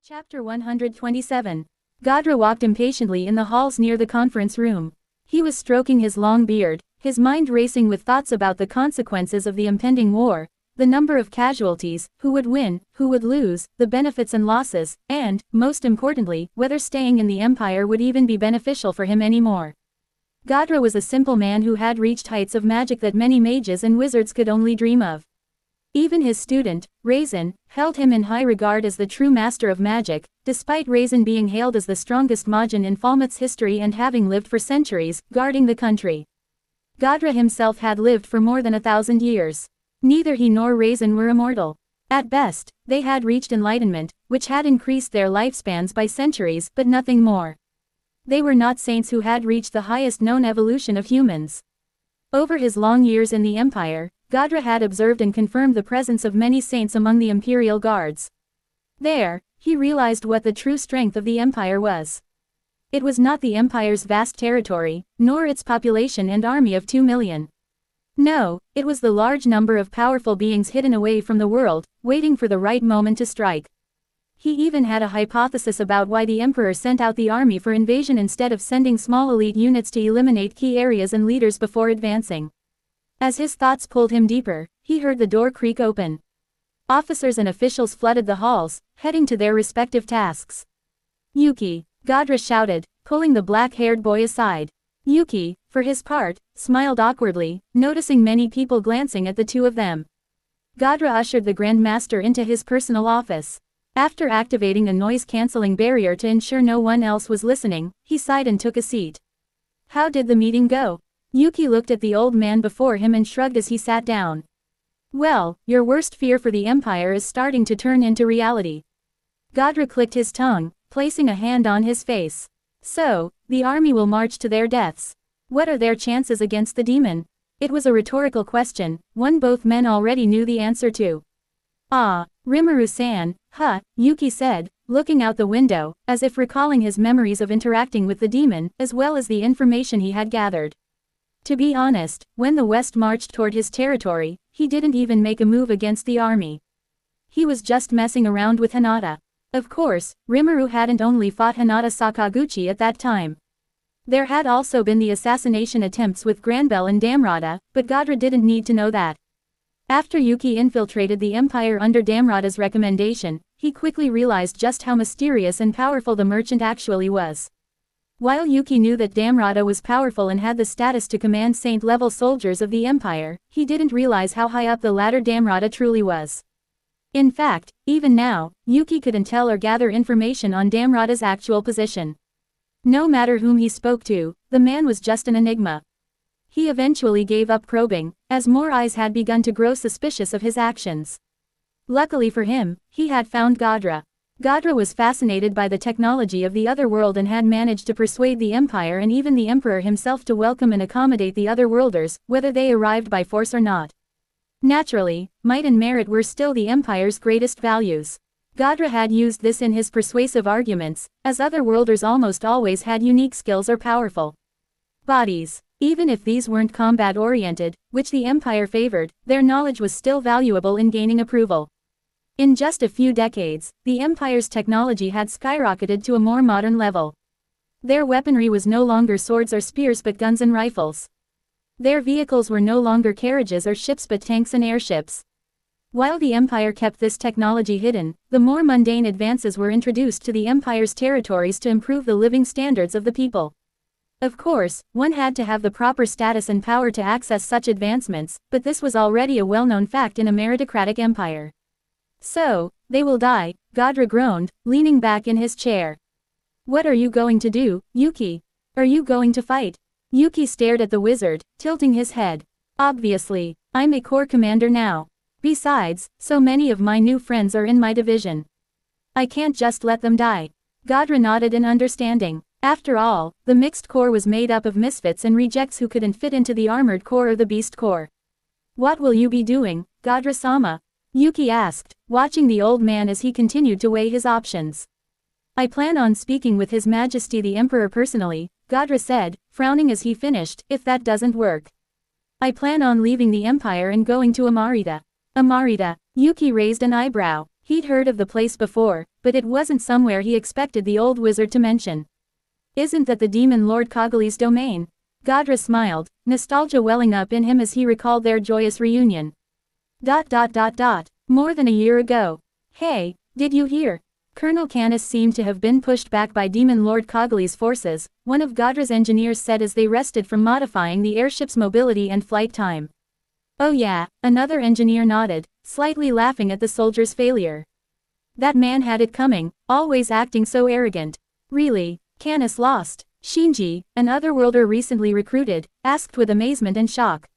Chapter 127. Gadra walked impatiently in the halls near the conference room. He was stroking his long beard, his mind racing with thoughts about the consequences of the impending war, the number of casualties, who would win, who would lose, the benefits and losses, and, most importantly, whether staying in the Empire would even be beneficial for him anymore. Gadra was a simple man who had reached heights of magic that many mages and wizards could only dream of. Even his student, Raisin, held him in high regard as the true master of magic, despite Raisin being hailed as the strongest magician in Falmouth's history and having lived for centuries, guarding the country. Gadra himself had lived for more than 1,000 years. Neither he nor Raisin were immortal. At best, they had reached enlightenment, which had increased their lifespans by centuries, but nothing more. They were not saints who had reached the highest known evolution of humans. Over his long years in the Empire, Gadra had observed and confirmed the presence of many saints among the Imperial Guards. There, he realized what the true strength of the Empire was. It was not the Empire's vast territory, nor its population and army of 2 million. No, it was the large number of powerful beings hidden away from the world, waiting for the right moment to strike. He even had a hypothesis about why the Emperor sent out the army for invasion instead of sending small elite units to eliminate key areas and leaders before advancing. As his thoughts pulled him deeper, he heard the door creak open. Officers and officials flooded the halls, heading to their respective tasks. "Yuki!" Gadra shouted, pulling the black-haired boy aside. Yuki, for his part, smiled awkwardly, noticing many people glancing at the two of them. Gadra ushered the Grand Master into his personal office. After activating a noise-canceling barrier to ensure no one else was listening, he sighed and took a seat. "How did the meeting go?" Yuki looked at the old man before him and shrugged as he sat down. "Well, your worst fear for the Empire is starting to turn into reality." Gadra clicked his tongue, placing a hand on his face. "So, the army will march to their deaths. What are their chances against the demon?" It was a rhetorical question, one both men already knew the answer to. "Ah, Rimuru-san, huh," Yuki said, looking out the window, as if recalling his memories of interacting with the demon, as well as the information he had gathered. To be honest, when the West marched toward his territory, he didn't even make a move against the army. He was just messing around with Hinata. Of course, Rimuru hadn't only fought Hinata Sakaguchi at that time. There had also been the assassination attempts with Granbell and Damrata, but Gadra didn't need to know that. After Yuki infiltrated the Empire under Damrata's recommendation, he quickly realized just how mysterious and powerful the merchant actually was. While Yuki knew that Damrata was powerful and had the status to command saint-level soldiers of the Empire, he didn't realize how high up the ladder Damrata truly was. In fact, even now, Yuki couldn't tell or gather information on Damrata's actual position. No matter whom he spoke to, the man was just an enigma. He eventually gave up probing, as more eyes had begun to grow suspicious of his actions. Luckily for him, he had found Gadra. Gadra was fascinated by the technology of the other world and had managed to persuade the Empire and even the Emperor himself to welcome and accommodate the other worlders, whether they arrived by force or not. Naturally, might and merit were still the Empire's greatest values. Gadra had used this in his persuasive arguments, as other worlders almost always had unique skills or powerful bodies. Even if these weren't combat-oriented, which the Empire favored, their knowledge was still valuable in gaining approval. In just a few decades, the Empire's technology had skyrocketed to a more modern level. Their weaponry was no longer swords or spears but guns and rifles. Their vehicles were no longer carriages or ships but tanks and airships. While the Empire kept this technology hidden, the more mundane advances were introduced to the Empire's territories to improve the living standards of the people. Of course, one had to have the proper status and power to access such advancements, but this was already a well-known fact in a meritocratic empire. "So, they will die," Gadra groaned, leaning back in his chair. "What are you going to do, Yuki? Are you going to fight?" Yuki stared at the wizard, tilting his head. "Obviously, I'm a corps commander now. Besides, so many of my new friends are in my division. I can't just let them die." Gadra nodded in understanding. After all, the mixed corps was made up of misfits and rejects who couldn't fit into the armored corps or the beast corps. "What will you be doing, Gadra-sama?" Yuki asked, watching the old man as he continued to weigh his options. "I plan on speaking with His Majesty the Emperor personally," Gadra said, frowning as he finished. "If that doesn't work, I plan on leaving the Empire and going to Amarita." Amarita. Yuki raised an eyebrow. He'd heard of the place before, but it wasn't somewhere he expected the old wizard to mention. Isn't that the demon Lord Kogali's domain? Gadra smiled, nostalgia welling up in him as he recalled their joyous reunion. More than a year ago. Hey, did you hear? Colonel Canis seemed to have been pushed back by Demon Lord Kogali's forces, one of Gadra's engineers said as they rested from modifying the airship's mobility and flight time. Oh yeah, another engineer nodded, slightly laughing at the soldier's failure. That man had it coming, always acting so arrogant. Really, Canis lost? Shinji, an otherworlder recently recruited, asked with amazement and shock.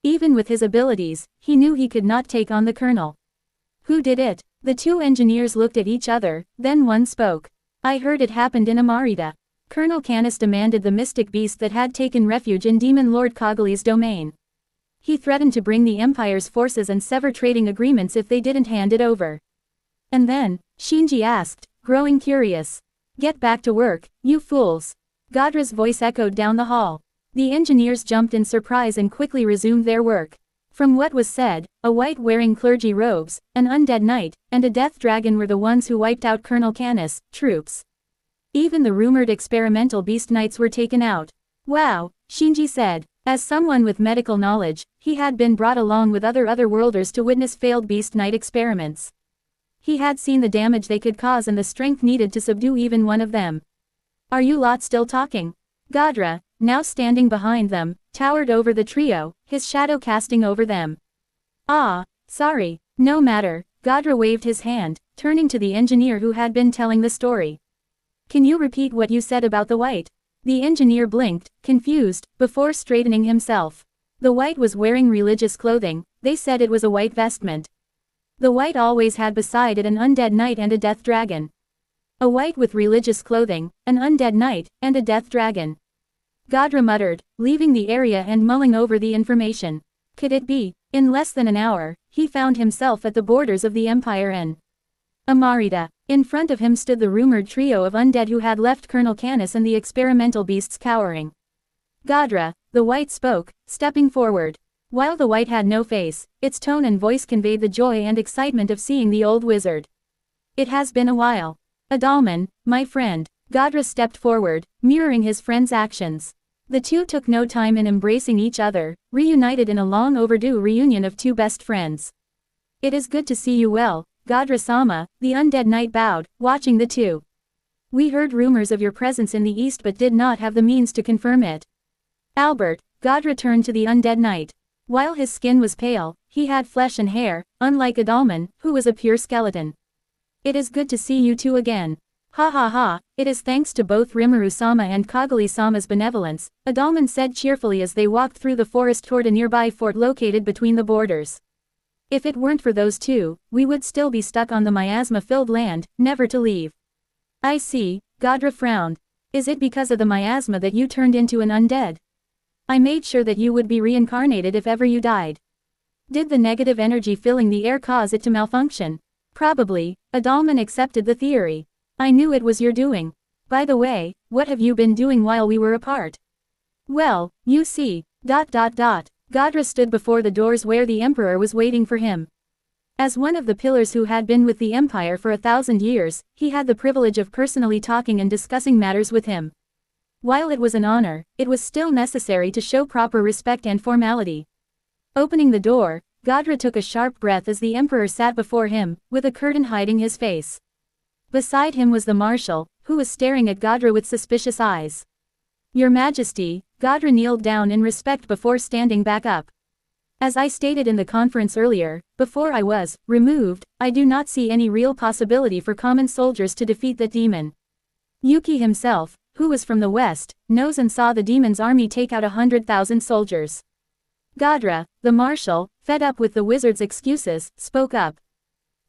Even with his abilities, he knew he could not take on the colonel. Who did it? The two engineers looked at each other, then one spoke. I heard it happened in Amarita. Colonel Canis demanded the mystic beast that had taken refuge in Demon Lord Kogali's domain. He threatened to bring the Empire's forces and sever trading agreements if they didn't hand it over. And then, Shinji asked, growing curious. Get back to work, you fools. Gadra's voice echoed down the hall. The engineers jumped in surprise and quickly resumed their work. From what was said, a white wearing clergy robes, an undead knight, and a death dragon were the ones who wiped out Colonel Canis' troops. Even the rumored experimental beast knights were taken out. Wow, Shinji said. As someone with medical knowledge, he had been brought along with other otherworlders to witness failed beast knight experiments. He had seen the damage they could cause and the strength needed to subdue even one of them. Are you lot still talking? Gadra, now standing behind them, towered over the trio, his shadow casting over them. Ah, sorry, no matter, Gadra waved his hand, turning to the engineer who had been telling the story. Can you repeat what you said about the white? The engineer blinked, confused, before straightening himself. The white was wearing religious clothing, they said it was a white vestment. The white always had beside it an undead knight and a death dragon. A white with religious clothing, an undead knight, and a death dragon. Gadra muttered, leaving the area and mulling over the information. Could it be? In less than an hour, he found himself at the borders of the Empire and Amarita. In front of him stood the rumored trio of undead who had left Colonel Canis and the experimental beasts cowering. Gadra, the white spoke, stepping forward. While the white had no face, its tone and voice conveyed the joy and excitement of seeing the old wizard. It has been a while. Adalman, my friend. Gadra stepped forward, mirroring his friend's actions. The two took no time in embracing each other, reunited in a long overdue reunion of two best friends. It is good to see you well, Gadra-sama, the undead knight bowed, watching the two. We heard rumors of your presence in the east but did not have the means to confirm it. Albert, Gadra turned to the undead knight. While his skin was pale, he had flesh and hair, unlike Adalman, who was a pure skeleton. It is good to see you two again. Ha ha ha, it is thanks to both Rimuru-sama and Kogali-sama's benevolence, Adalman said cheerfully as they walked through the forest toward a nearby fort located between the borders. If it weren't for those two, we would still be stuck on the miasma-filled land, never to leave. I see, Gadra frowned. Is it because of the miasma that you turned into an undead? I made sure that you would be reincarnated if ever you died. Did the negative energy filling the air cause it to malfunction? Probably, Adalman accepted the theory. I knew it was your doing. By the way, what have you been doing while we were apart? Well, you see, Gadra stood before the doors where the Emperor was waiting for him. As one of the pillars who had been with the Empire for 1,000 years, he had the privilege of personally talking and discussing matters with him. While it was an honor, it was still necessary to show proper respect and formality. Opening the door, Gadra took a sharp breath as the Emperor sat before him, with a curtain hiding his face. Beside him was the Marshal, who was staring at Gadra with suspicious eyes. Your Majesty, Gadra kneeled down in respect before standing back up. As I stated in the conference earlier, before I was removed, I do not see any real possibility for common soldiers to defeat that demon. Yuki himself, who was from the west, knows and saw the demon's army take out 100,000 soldiers. Gadra, the Marshal, fed up with the wizard's excuses, spoke up.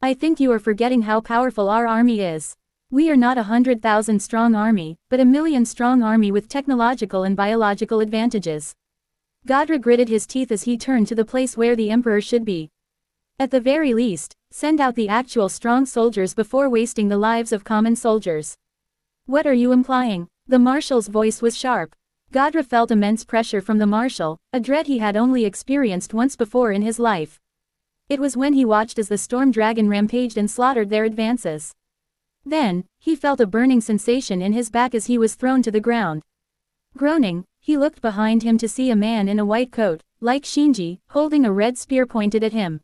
I think you are forgetting how powerful our army is. We are not 100,000 strong army, but a million strong army with technological and biological advantages. Gadra gritted his teeth as he turned to the place where the Emperor should be. At the very least, send out the actual strong soldiers before wasting the lives of common soldiers. What are you implying? The Marshal's voice was sharp. Gadra felt immense pressure from the Marshal, a dread he had only experienced once before in his life. It was when he watched as the Storm Dragon rampaged and slaughtered their advances. Then, he felt a burning sensation in his back as he was thrown to the ground. Groaning, he looked behind him to see a man in a white coat, like Shinji, holding a red spear pointed at him.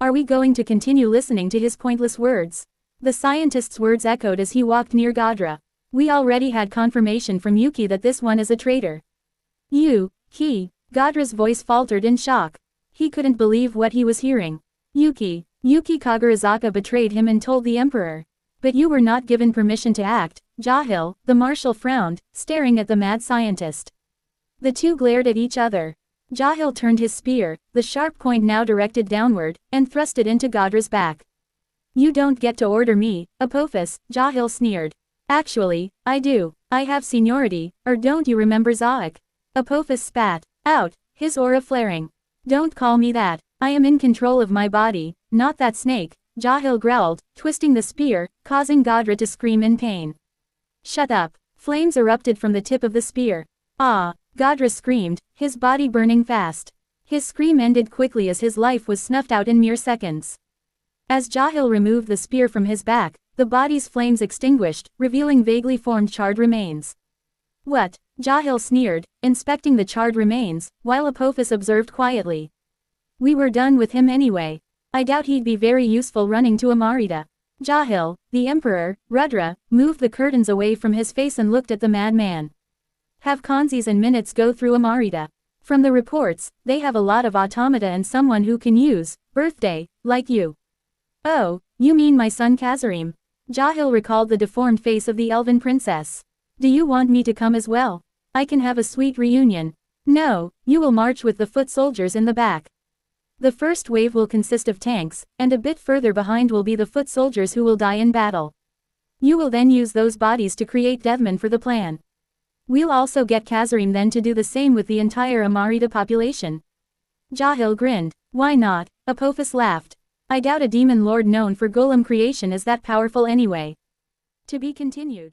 Are we going to continue listening to his pointless words? The scientist's words echoed as he walked near Gadra. We already had confirmation from Yuki that this one is a traitor. Gadra's voice faltered in shock. He couldn't believe what he was hearing. Yuki Kagarazaka betrayed him and told the emperor. But you were not given permission to act, Jahil, the marshal frowned, staring at the mad scientist. The two glared at each other. Jahil turned his spear, the sharp point now directed downward, and thrust it into Gadra's back. You don't get to order me, Apophis, Jahil sneered. Actually, I do. I have seniority, or don't you remember Zaak? Apophis spat out, his aura flaring. Don't call me that. I am in control of my body, not that snake, Jahil growled, twisting the spear, causing Gadra to scream in pain. Shut up. Flames erupted from the tip of the spear. Ah, Gadra screamed, his body burning fast. His scream ended quickly as his life was snuffed out in mere seconds. As Jahil removed the spear from his back, the body's flames extinguished, revealing vaguely formed charred remains. What? Jahil sneered, inspecting the charred remains, while Apophis observed quietly. We were done with him anyway. I doubt he'd be very useful running to Amarita. Jahil, the emperor, Rudra, moved the curtains away from his face and looked at the madman. Have Kanzis and minutes go through Amarita. From the reports, they have a lot of automata and someone who can use, birthday, like you. Oh, you mean my son Kazarim? Jahil recalled the deformed face of the elven princess. Do you want me to come as well? I can have a sweet reunion. No, you will march with the foot soldiers in the back. The first wave will consist of tanks, and a bit further behind will be the foot soldiers who will die in battle. You will then use those bodies to create deathmen for the plan. We'll also get Kazarim then to do the same with the entire Amarita population. Jahil grinned. Why not? Apophis laughed. I doubt a demon lord known for golem creation is that powerful anyway. To be continued.